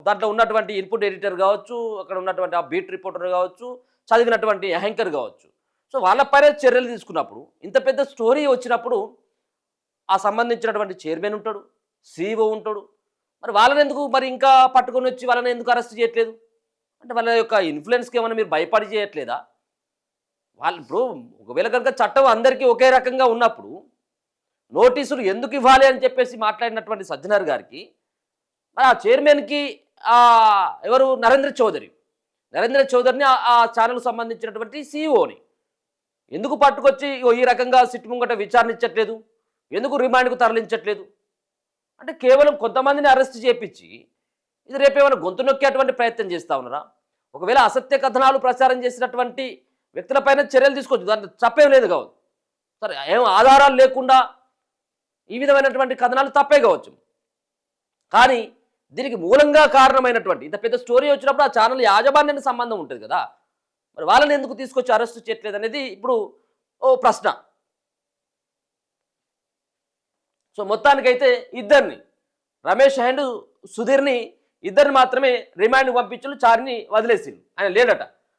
దాంట్లో ఉన్నటువంటి input editor కావచ్చు, అక్కడ ఉన్నటువంటి ఆ బీట్ రిపోర్టర్ కావచ్చు, చదివినటువంటి యాంకర్ కావచ్చు. సో వాళ్ళపైన చర్యలు తీసుకున్నప్పుడు, ఇంత పెద్ద స్టోరీ వచ్చినప్పుడు ఆ సంబంధించినటువంటి చైర్మన్ ఉంటాడు, సీఈఓ ఉంటాడు. మరి వాళ్ళని ఎందుకు మరి ఇంకా పట్టుకొని వచ్చి వాళ్ళని ఎందుకు అరెస్ట్ చేయట్లేదు? అంటే వాళ్ళ యొక్క ఇన్ఫ్లుయెన్స్కి ఏమైనా మీరు భయపడి చేయట్లేదా? వాళ్ళు ఇప్పుడు ఒకవేళ కనుక చట్టం అందరికీ ఒకే రకంగా ఉన్నప్పుడు నోటీసులు ఎందుకు ఇవ్వాలి అని చెప్పేసి మాట్లాడినటువంటి సజ్జనర్ గారికి మరి ఆ చైర్మన్కి ఎవరు నరేంద్ర చౌదరిని ఆ ఛానల్కి సంబంధించినటువంటి సీఈఓని ఎందుకు పట్టుకొచ్చి ఈ రకంగా సిట్ ముంగట విచారించట్లేదు, ఎందుకు రిమాండ్కు తరలించట్లేదు? అంటే కేవలం కొంతమందిని అరెస్ట్ చేపించి ఇది రేపేమైనా గొంతు నొక్కేటువంటి ప్రయత్నం చేస్తూ ఉన్నారా? ఒకవేళ అసత్య కథనాలు ప్రచారం చేసినటువంటి వ్యక్తులపైన చర్యలు తీసుకోవచ్చు, దాంట్లో తప్పేం లేదు కావచ్చు. సరే, ఏం ఆధారాలు లేకుండా ఈ విధమైనటువంటి కథనాలు తప్పే కావచ్చు. కానీ దీనికి మూలంగా కారణమైనటువంటి ఇంత పెద్ద స్టోరీ వచ్చినప్పుడు ఆ ఛానల్ యాజమాన్యానికి సంబంధం ఉంటుంది కదా, మరి వాళ్ళని ఎందుకు తీసుకొచ్చి అరెస్ట్ చేయట్లేదు అనేది ఇప్పుడు ఓ ప్రశ్న. సో మొత్తానికైతే ఇద్దరిని, రమేష్ అండ్ సుధీర్ని ఇద్దరిని మాత్రమే రిమాండ్కి పంపించారు, చారిని వదిలేసిండు, ఆయన లేడట.